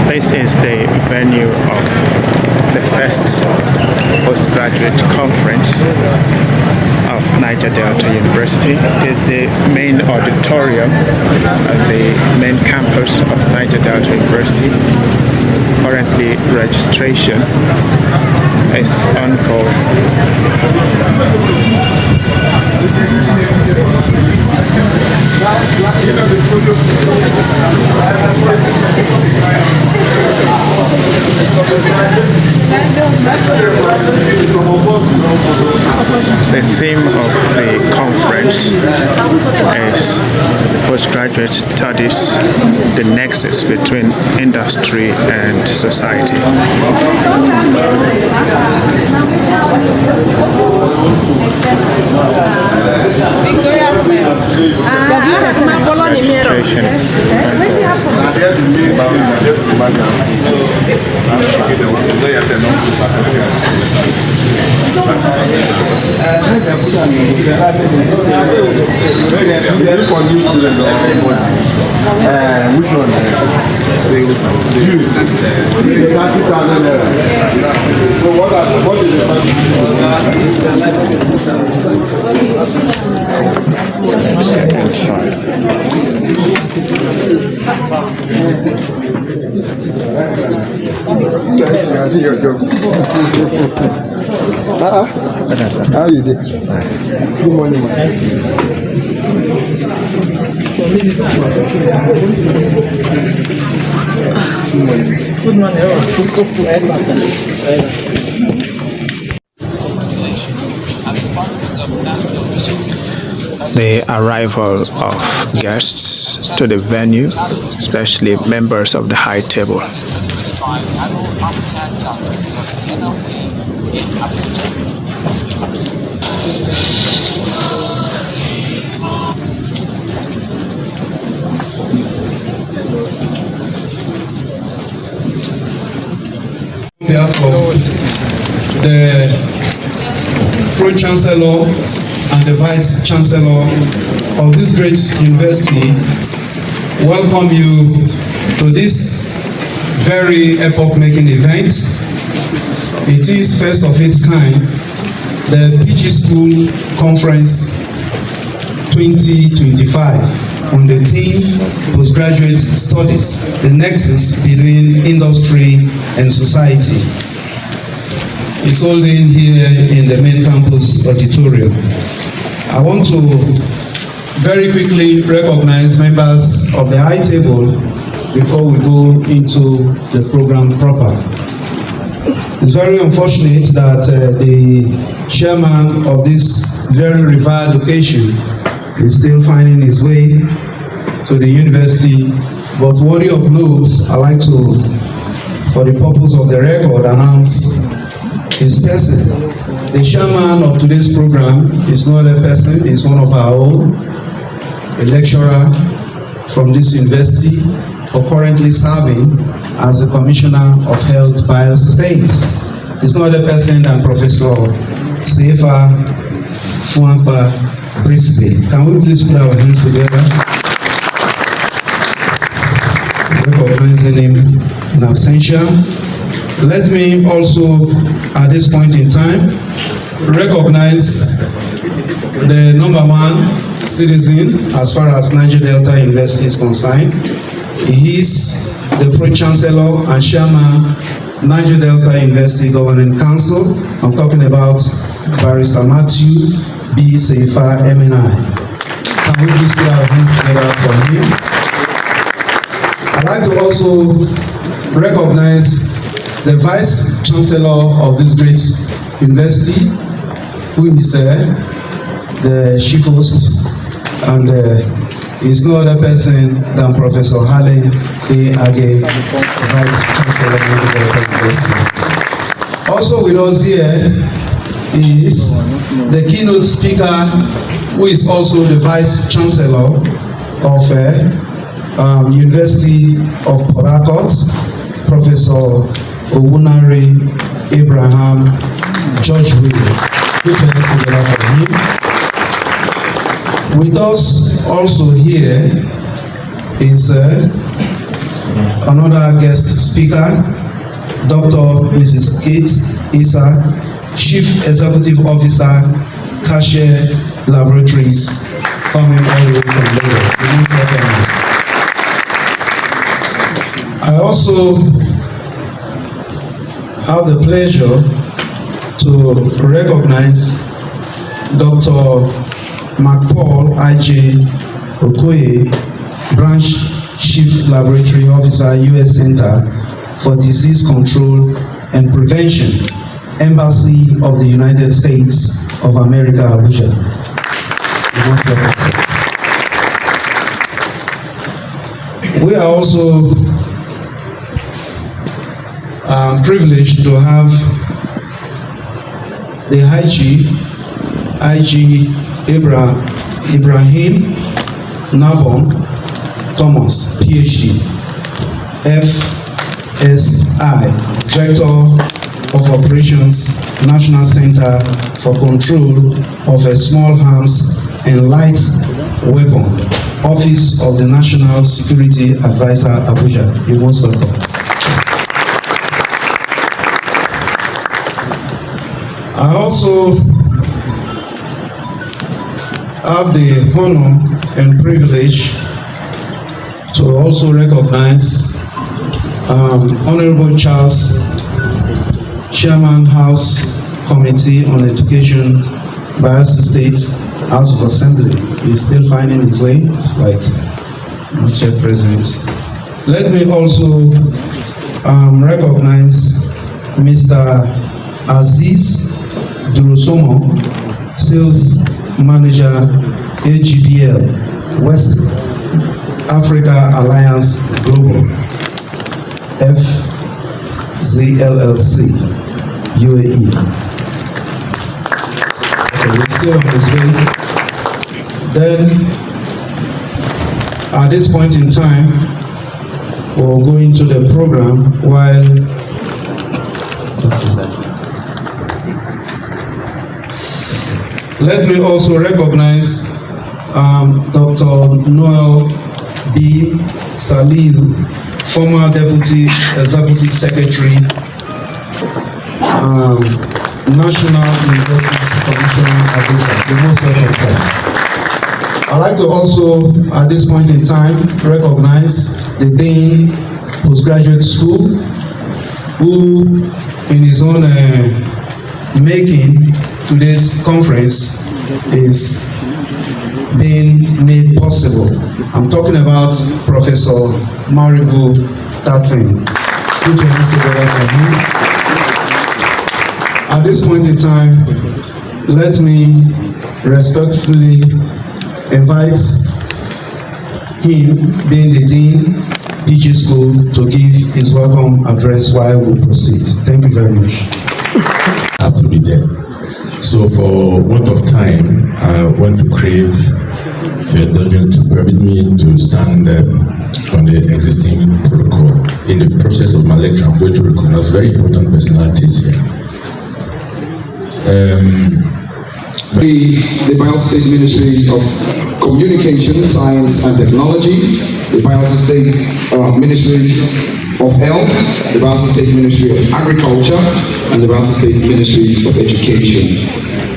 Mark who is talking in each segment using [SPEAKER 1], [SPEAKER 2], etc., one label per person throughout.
[SPEAKER 1] This is the venue of the first postgraduate conference of Niger Delta University. It is the main auditorium of the main campus of Niger Delta University. Currently, registration is ongoing. The theme of the conference is postgraduate studies, the nexus between industry and society. Registration is
[SPEAKER 2] which one? So what is how you did? Good morning, man.
[SPEAKER 3] Good morning.
[SPEAKER 1] the arrival of guests to the venue, especially members of the high table.
[SPEAKER 4] On behalf of the Pro-Chancellor and the Vice-Chancellor of this great university, welcome you to this very epoch-making event. It is first of its kind, the PG School Conference 2025 on the theme Postgraduate Studies, the nexus between industry and society. It's holding here in the main campus auditorium. I want to very quickly recognize members of the high table before we go into the program proper. It's very unfortunate that the chairman of this very revered occasion is still finding his way to the university, but worthy of note, I like to, for the purpose of the record, announce his person. The chairman of today's program is no other person, is one of our own, a lecturer from this university, or currently serving as the Commissioner of Health, Bayelsa State. It's no other person than Professor Sefa Fuampa Prisbe. Can we please put our hands together? Recognizing him in absentia. Let me also, at this point in time, recognize the number one citizen as far as Niger Delta University is concerned. He is the Pro-Chancellor and Chairman, Niger Delta University Governing Council. I'm talking about Barrister Matthew B. Sefa MNI. Can we please put our hands together for him? I'd like to also recognize the Vice Chancellor of this great university, who is the chief host, and is no other person than Professor Hale A. Age, Vice Chancellor of Niger Delta University. Also with us here is the keynote speaker, who is also the Vice Chancellor of University of Port Harcourt, Professor Owunare Abraham George Will. Put your hands together for him. With us also here is another guest speaker, Dr. Mrs. Kate Issa, Chief Executive Officer, Cashier Laboratories, coming all the way from Lagos. I also have the pleasure to recognize Dr. McPaul I.J. Okoye, Branch Chief Laboratory Officer, U.S. Center for Disease Control and Prevention, Embassy of the United States of America, Abuja. We are also privileged to have the IG Ibrahim Nabon Thomas, PhD, FSI, Director of Operations, National Center for Control of Small Arms and Light Weapon, Office of the National Security Advisor, Abuja. You're most welcome. I also have the honor and privilege to also recognize Honorable Charles, Chairman House Committee on Education, Bayelsa State House of Assembly. He's still finding his way. It's like not yet president. Let me also recognize Mr. Aziz Durosomo, Sales Manager, AGBL, West Africa Alliance Global, FZLLC, UAE. Okay, we're still on his way. Then, at this point in time, we'll go into the program while let me also recognize Dr. Noel B. Saliu, former Deputy Executive Secretary, National Universities Commission, Abuja. You're most welcome, sir. I'd like to also, at this point in time, recognize the Dean Postgraduate School, who, in his own making, today's conference is being made possible. I'm talking about Professor Maribu Tatwin. Put your hands together for him. At this point in time, let me respectfully invite him, being the Dean, PG School, to give his welcome address while we proceed. Thank you very much.
[SPEAKER 5] I have to be there. So for want of time, I want to crave your indulgence to permit me to stand on the existing protocol. In the process of my lecture, I'm going to recognize very important personalities here.
[SPEAKER 6] The Bayelsa State Ministry of Communication, Science and Technology, the Bayelsa State Ministry of Health, the Bayelsa State Ministry of Agriculture, and the Bayelsa State Ministry of Education.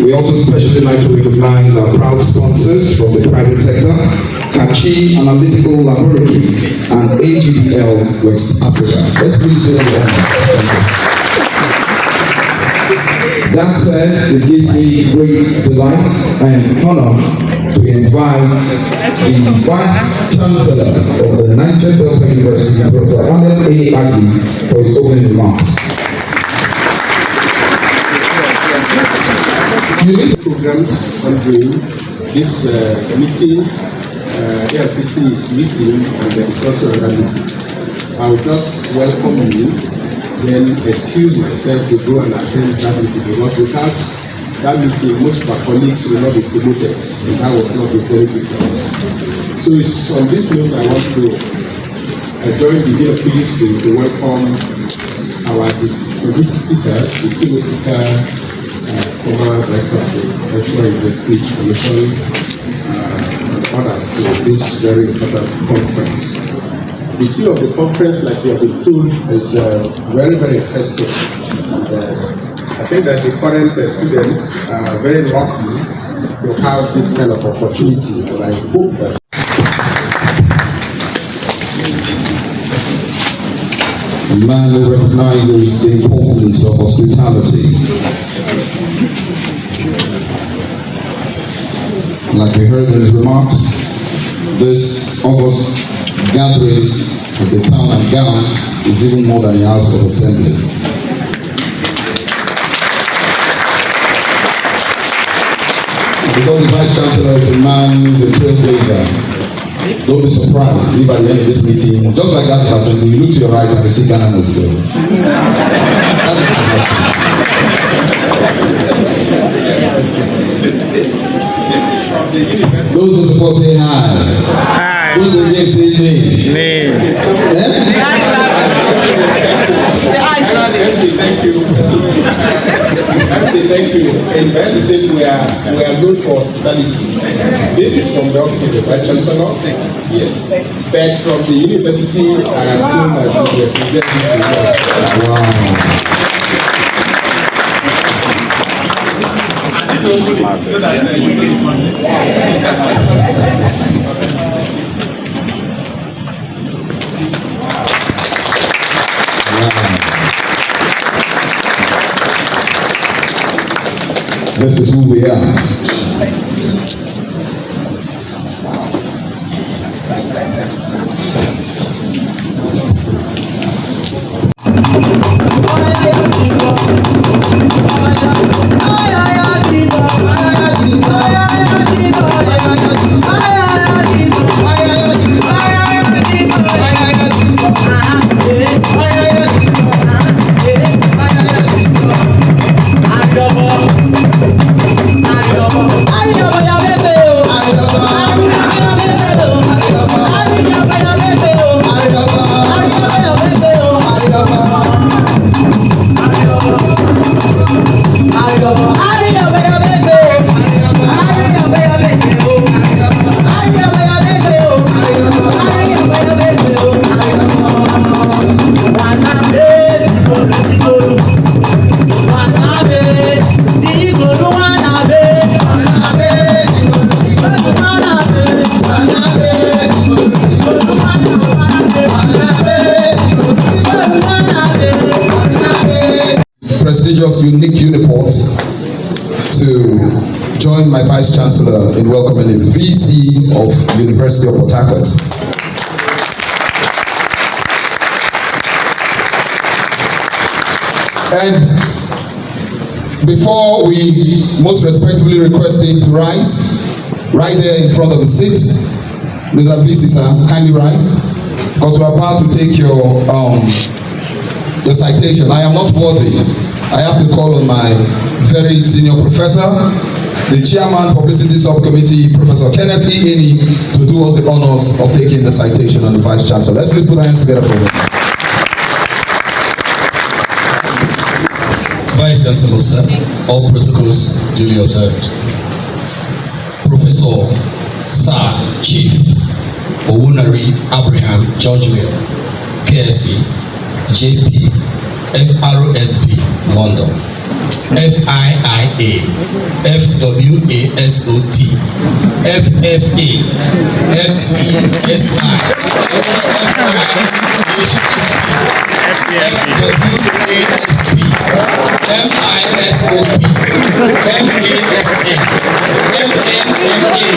[SPEAKER 6] We also especially like to recognize our proud sponsors from the private sector, Kachi Analytical Laboratory and AGBL West Africa. Let's please hear the That said, it gives me great delight and honor to invite the Vice Chancellor of the Niger Delta University, Professor Alan A. Agui, for his opening remarks.
[SPEAKER 2] Unique programs ongoing. This meeting, ALPC is meeting, and there is also another meeting. I will just welcome you, then excuse myself to go and attend that meeting, because without that meeting, most of our colleagues will not be promoted, and that will not be very good for us. So it's on this note I want to join the Dean of Peace to welcome our distinguished speakers, the keynote speaker, former director of the National Universities Commission, and others to this very important conference. the theme of the conference, like you have been told, is very, very interesting. And, I think that the current students are very lucky to have this kind of opportunity, and I hope that
[SPEAKER 6] a man who recognizes the importance of hospitality. Like we heard in his remarks, this August gathering of the town and gown is even more than a house of assembly. Because the Vice Chancellor is a man who is a trailblazer. Don't be surprised if at the end of this meeting, just like that person, you look to your right and you see Ghana must go. Those who support say hi.
[SPEAKER 1] Hi.
[SPEAKER 6] Those who against say nay.
[SPEAKER 1] Nay.
[SPEAKER 2] Thank you. Thank you. In Bayelsa State, we are known for hospitality. This is from the office of the Vice Chancellor. Yes. But from the university, I am known as the representative.
[SPEAKER 6] Wow. This is who we are. Prestigious unique uniport to join my Vice Chancellor in welcoming the VC of University of Port Harcourt. And before we most respectfully request him to rise, right there in front of the seat, Mr. VC, sir, kindly rise, because we are about to take your citation. I am not worthy. I have to call on my very senior professor, the chairman publicity subcommittee, Professor Kenneth E. Ini, to do us the honors of taking the citation on the Vice Chancellor. Let's put our hands together for him.
[SPEAKER 7] Vice Chancellor, sir, all protocols duly observed. Professor Sir Chief Owunari Abraham Georgeville, KSC, JP, FRSB, London, FIIA, FWASOT, FFA, FCSI, FWASP, MISOP, MASN, MNMA,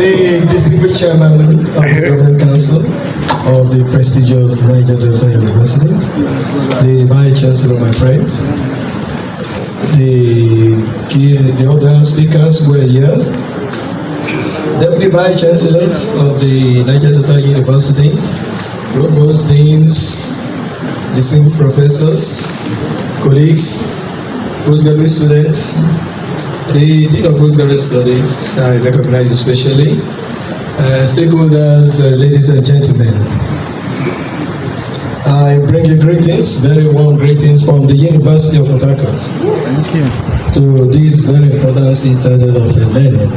[SPEAKER 8] The distinguished chairman of the Governing Council of the prestigious Niger Delta University, the Vice Chancellor, my friend, the other speakers who are here, Deputy Vice Chancellors of the Niger Delta University, provost, deans, distinguished professors, colleagues, postgraduate students, the Dean of Postgraduate Studies, I recognize especially, stakeholders, ladies and gentlemen. I bring you greetings, very warm greetings from the University of Port Harcourt to this very important citadel of learning.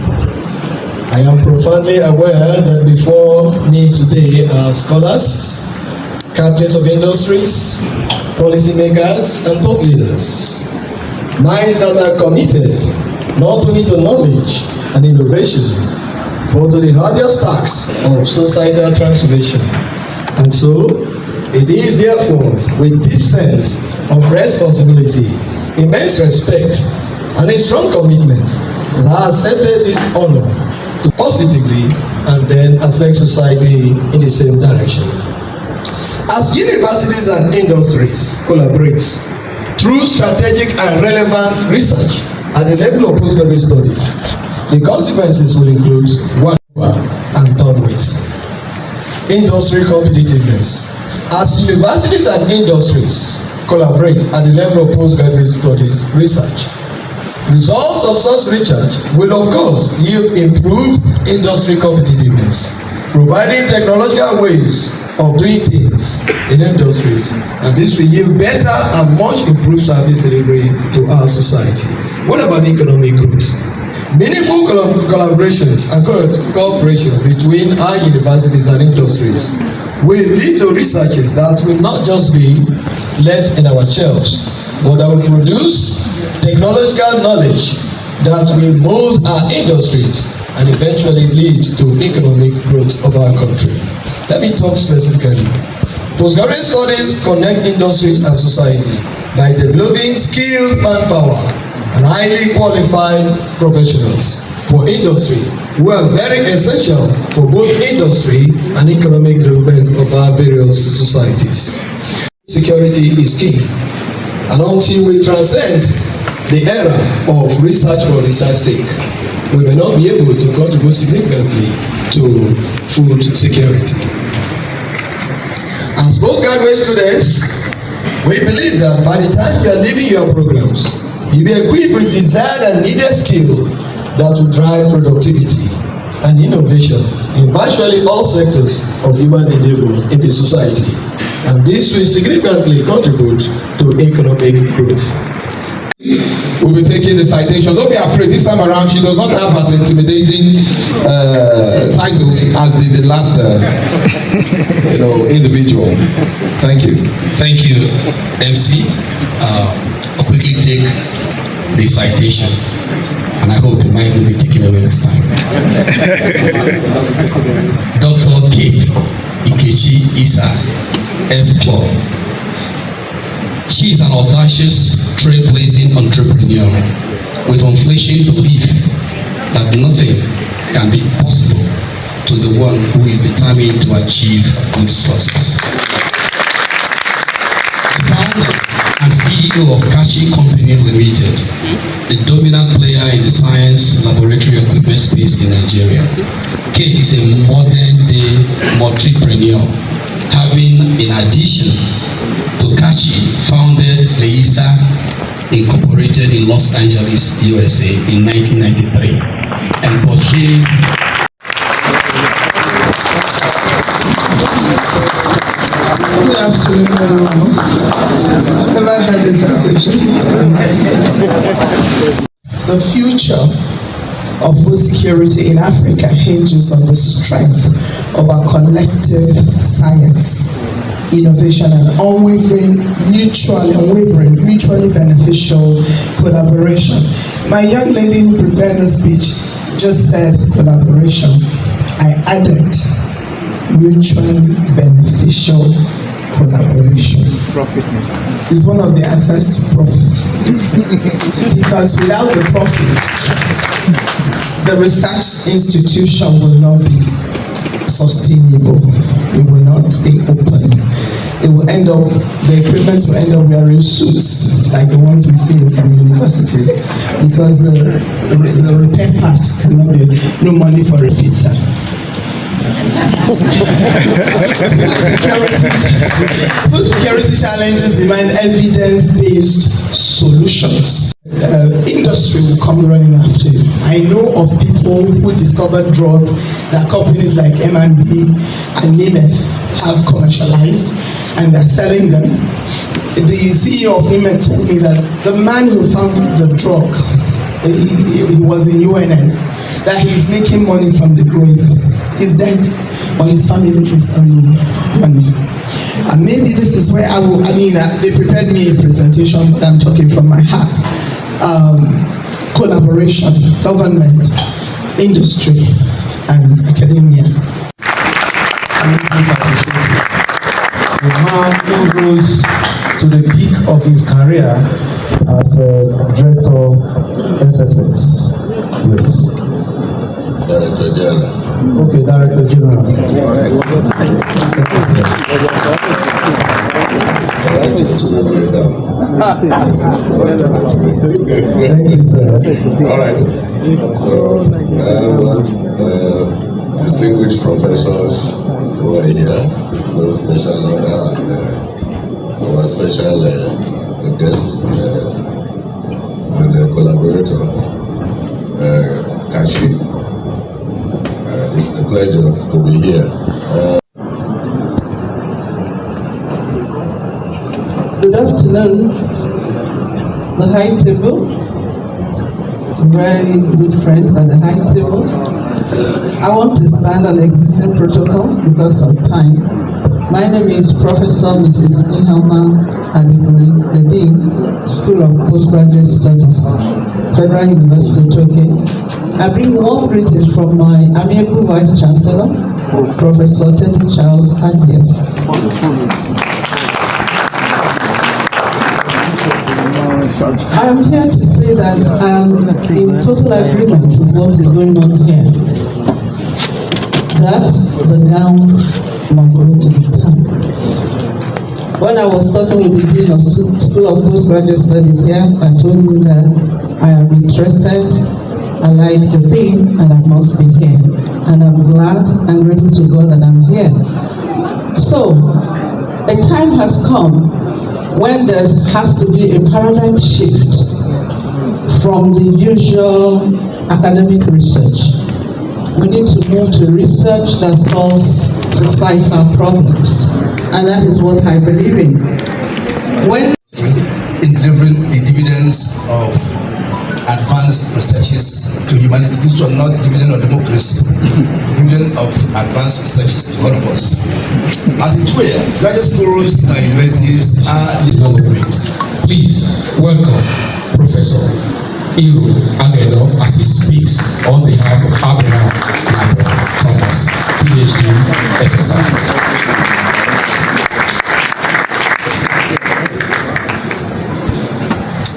[SPEAKER 8] I am profoundly aware that before me today are scholars, captains of industries, policymakers, and thought leaders. Minds that are committed not only to knowledge and innovation, but to the hardest tasks of societal transformation. And so, it is therefore with deep sense of responsibility, immense respect, and a strong commitment that I accepted this honor to positively and then affect society in the same direction. As universities and industries collaborate through strategic and relevant research at the level of postgraduate studies, the consequences will include one and done with. Industry competitiveness. As universities and industries collaborate at the level of postgraduate studies research, results of such research will of course yield improved industry competitiveness, providing technological ways of doing things in industries, and this will yield better and much improved service delivery to our society. What about economic growth? Meaningful collaborations and cooperations between our universities and industries will lead to researches that will not just be left in our shelves, but that will produce technological knowledge that will mold our industries and eventually lead to economic growth of our country. Let me talk specifically. Postgraduate studies connect industries and society by developing skilled manpower and highly qualified professionals for industry who are very essential for both industry and economic development of our various societies. Security is key, and until we transcend the era of research for research's sake, we may not be able to contribute significantly to food security. As postgraduate students, we believe that by the time you are leaving your programs, you'll be equipped with desired and needed skill that will drive productivity and innovation in virtually all sectors of human endeavors in the society. And this will significantly contribute to economic growth.
[SPEAKER 6] We'll be taking the citation. Don't be afraid. This time around, she does not have as intimidating titles as the last individual. Thank you.
[SPEAKER 9] Thank you, MC. I'll quickly take the citation, and I hope the mic will be taken away this time. Dr. Kate Ikechi Isa, F. Club. She is an audacious, trailblazing entrepreneur with unflinching belief that nothing can be possible to the one who is determined to achieve good success. The founder and CEO of Kachi Company Limited, the dominant player in the science laboratory equipment space in Nigeria. Kate is a modern-day multipreneur, having, in addition to Kachi, founded Leisa Incorporated in Los Angeles, USA in 1993 and purchased
[SPEAKER 10] Good afternoon, everyone. I've never heard this citation. The future of food security in Africa hinges on the strength of our collective science, innovation, and unwavering, mutually beneficial collaboration. My young lady who prepared the speech just said collaboration. I added mutually beneficial collaboration. Profit is one of the answers to profit. Because without the profit, the research institution will not be sustainable. It will not stay open. It will end up, the equipment will end up wearing suits like the ones we see in some universities, because the repair part cannot be, no money for a pizza. Food security challenges demand evidence-based solutions. Industry will come running after you. I know of people who discovered drugs that companies like M&B and Nemeth have commercialized, and they're selling them. The CEO of Nemeth told me that the man who founded the drug, he was in UNN, that he's making money from the grave. He's dead, but his family is earning money. And maybe this is where they prepared me a presentation, but I'm talking from my heart. Collaboration, government, industry, and academia.
[SPEAKER 4] A man who rose to the peak of his career as a director SSS. Yes.
[SPEAKER 5] Director General.
[SPEAKER 4] Okay, Director General. Thank you, sir.
[SPEAKER 5] All right. So, distinguished professors who are here, no special honor, and our special guest and collaborator, Kashi. It's a pleasure to be here.
[SPEAKER 3] Good afternoon, the high table, very good friends at the high table. I want to stand on the existing protocol because of time. My name is Professor Mrs. Ihelma Adibuli, the Dean, School of Postgraduate Studies, Federal University of Tokyo. I bring warm greetings from my amiable Vice Chancellor, Professor Teddy Charles Adias. I am here to say that I am in total agreement with what is going on here. That the gown must go to the town. When I was talking with the Dean of School of Postgraduate Studies here, I told him that I am interested, I like the theme, and I must be here. And I'm glad and grateful to God that I'm here. So, a time has come when there has to be a paradigm shift from the usual academic research. We need to move to research that solves societal problems, and that is what I believe in. When
[SPEAKER 7] in delivering the dividends of advanced researches to humanity, this was not dividend of democracy, dividend of advanced researches to all of us. As it were, graduate schools in our universities are
[SPEAKER 9] development. Please welcome Professor Iru Agedo as he speaks on behalf of Abraham Thomas, PhD, FSR.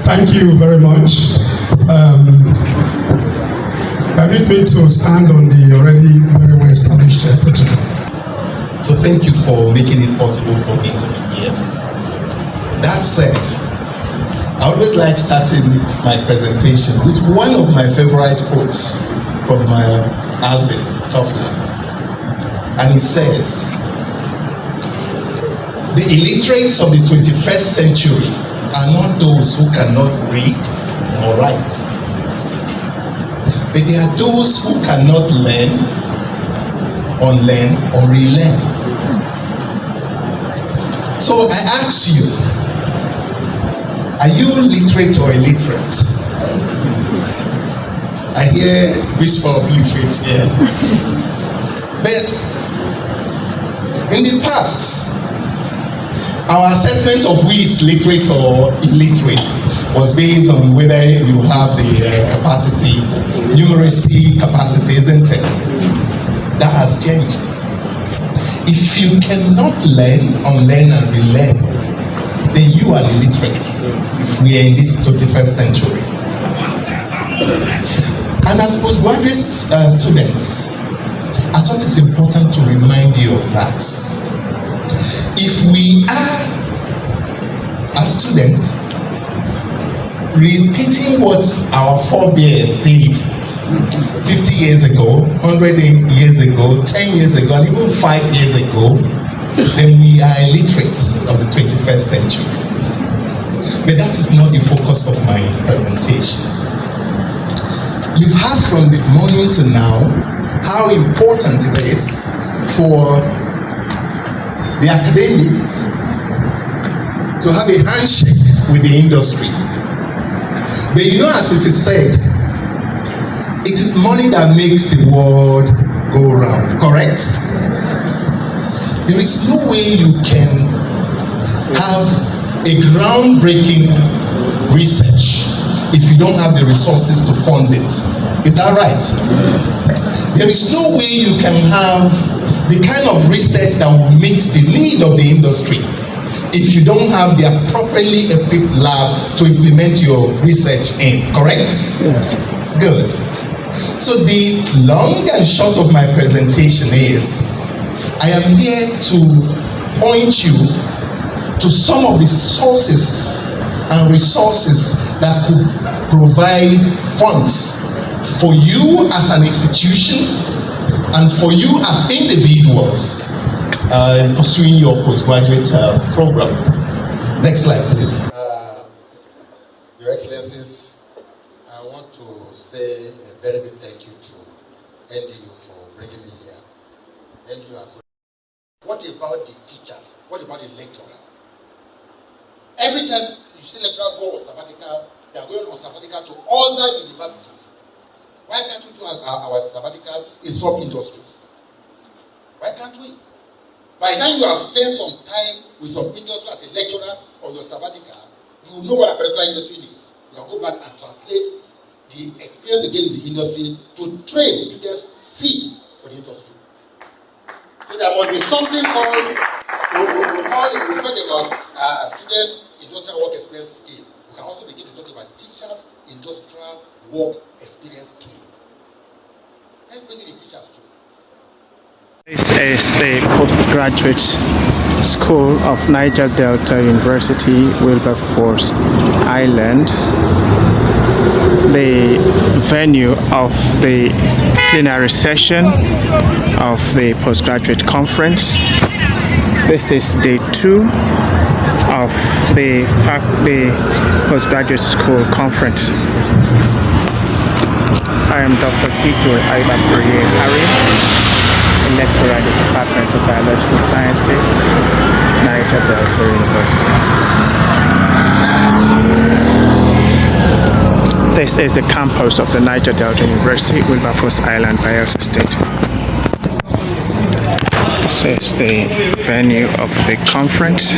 [SPEAKER 11] Thank you very much. Permit me to stand on the already very well established protocol.
[SPEAKER 6] So thank you for making it possible for me to be here. That said, I always like starting my presentation with one of my favorite quotes from Alvin Toffler. And it says, "The illiterates of the 21st century are not those who cannot read or write, but they are those who cannot learn, unlearn, or relearn." So I ask you, are you literate or illiterate? I hear whisper of literate here. But in the past, our assessment of who is literate or illiterate was based on whether you have the capacity, numeracy capacity, isn't it? That has changed. If you cannot learn, unlearn, and relearn, then you are illiterate. We are in this 21st century. And as postgraduate students, I thought it's important to remind you of that. If we are, as students, repeating what our forebears did
[SPEAKER 7] 50 years ago, 100 years ago, 10 years ago, and even 5 years ago, then we are illiterates of the 21st century. But that is not the focus of my presentation. You've heard from the morning to now how important it is for the academics to have a handshake with the industry. But you know, as it is said, it is money that makes the world go round, correct? There is no way you can have a groundbreaking research if you don't have the resources to fund it. Is that right? There is no way you can have the kind of research that will meet the need of the industry if you don't have the appropriately equipped lab to implement your research in, correct?
[SPEAKER 1] Yes.
[SPEAKER 7] Good. So the long and short of my presentation is, I am here to point you to some of the sources and resources that could provide funds for you as an institution and for you as individuals in pursuing your postgraduate program. Next slide, please.
[SPEAKER 12] Your Excellencies, I want to say a very big thank you to NDU for bringing me here. NDU as well. What about the teachers? What about the lecturers? Every time you see lecturers go on sabbatical, they are going on sabbatical to other universities. Why can't we do our sabbatical in some industries? Why can't we? By the time you have spent some time with some industry as a lecturer on your sabbatical, you will know what a particular industry needs. You can go back and translate the experience you get in the industry to train the students fit for the industry. So there must be something called, we talk about student industrial work experience scheme. We can also begin to talk about teachers industrial work experience scheme. Let's bring in the teachers too.
[SPEAKER 1] This is the postgraduate school of Niger Delta University, Wilberforce Island. The venue of the plenary session of the postgraduate conference. This is day 2 of the postgraduate school conference. I am Dr. Gijo Harry, a lecturer at the Department of Biological Sciences, Niger Delta University. This is the campus of the Niger Delta University, Wilberforce Island, Bayelsa State. This is the venue of the conference.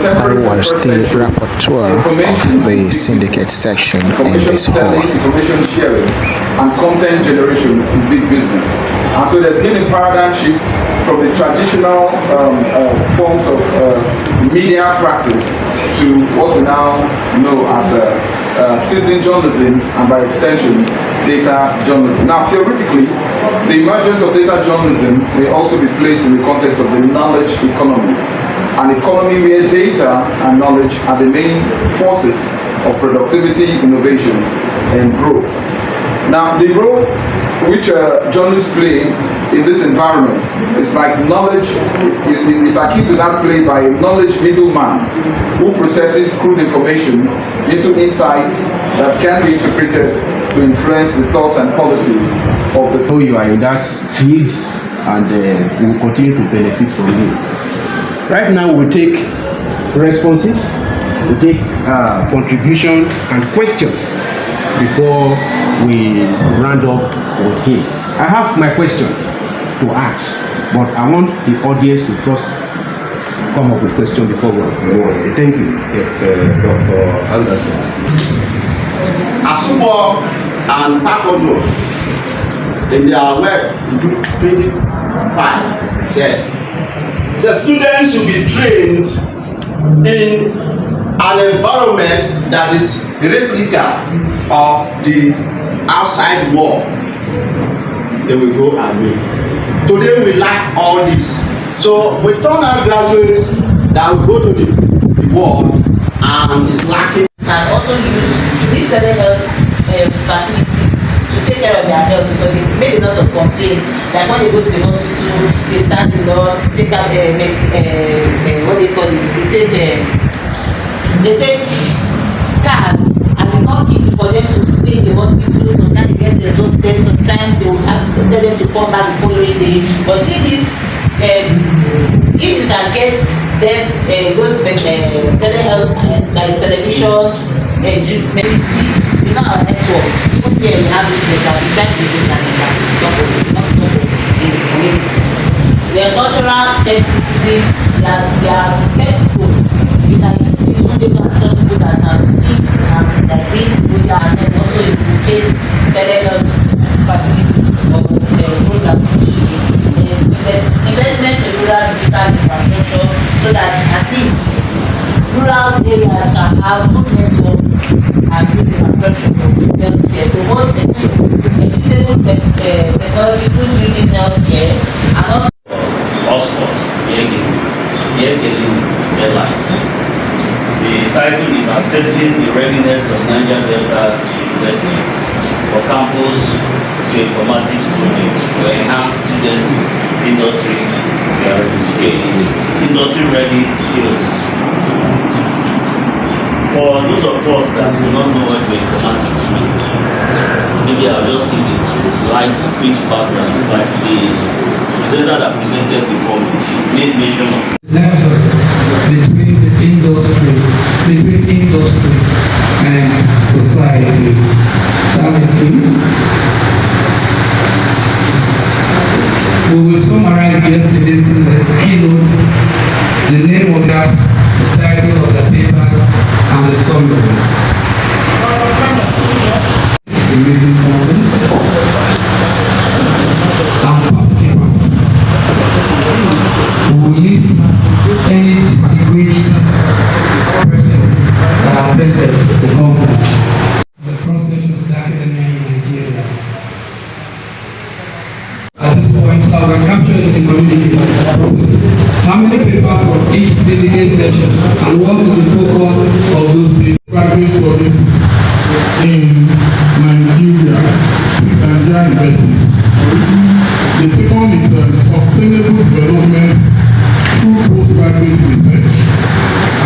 [SPEAKER 13] I was the rapporteur of the syndicate section in this hall.
[SPEAKER 6] Information sharing and content generation is big business. And so there's been a paradigm shift from the traditional forms of media practice to what we now know as citizen journalism and by extension data journalism. Now theoretically, the emergence of data journalism may also be placed in the context of the knowledge economy, an economy where data and knowledge are the main forces of productivity, innovation, and growth. Now, the role which journalists play in this environment is like knowledge, is akin to that played by a knowledge middleman who processes crude information into insights that can be interpreted to influence the thoughts and policies of the people. You are in that field and we will continue to benefit from you. Right now we take responses, we take contribution and questions before we round up with him. I have my question to ask, but I want the audience to first come up with question before we go on. Thank you. Yes, Dr. Anderson. Asubo and Akodo in their web 25 said
[SPEAKER 14] the students should be trained in an environment that is a replica of the outside world. They will go amiss. Today we lack all this. So we turn out graduates that will go to the world and is lacking.
[SPEAKER 15] And also use these telehealth facilities to take care of their health, because they made a lot of complaints. Like when they go to the hospital, they stand in line, take out what they call it, they take cards, and it's not easy for them to stay in the hospital. Sometimes they get exhausted, sometimes they will have to tell them to come back the following day. But if this, if you can get them those telehealth, like television, treatment, you know our network, even here we have it, they can be trying to do that, not in the communities. Their cultural skepticism, they are skeptical. You can use this when they can tell people that are sick and like this, and then also implicate telehealth facilities or programs to investment in rural digital infrastructure, so that at least rural areas can have good networks and good infrastructure for healthcare. Promote equitable technology through bringing healthcare and also
[SPEAKER 16] Oxford, the Egeling deadline. The title is Assessing the Readiness of Niger Delta University for Campus Geoinformatics Program to enhance students' industry-ready skills. For those of us that do not know what geoinformatics means, maybe I'll just give a light quick background. Like the presenter that presented before made mention of
[SPEAKER 17] nexus between industry and society. We will summarize yesterday's keynote, the name of that, the title of the papers, and the summary. The reading conference and participants. We will list any distinguished person that attended the conference. The cross-section of the academia in Nigeria. At this point, I will capture the community. How many people from each delegate section, and what is the focus of those people?
[SPEAKER 11] Graduate studies in Nigeria universities. The second is sustainable development through postgraduate research,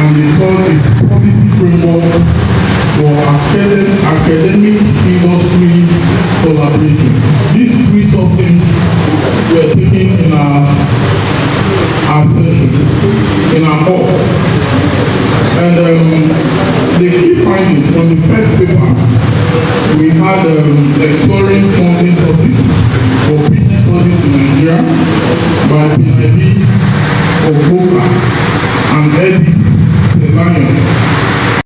[SPEAKER 11] and the third is policy framework for academic industry collaboration. These three subjects were taken in our session, in our hall. And the key findings from the first paper, we had exploring funding sources for business studies in Nigeria by PIB, Ogoka, and Edith Lion.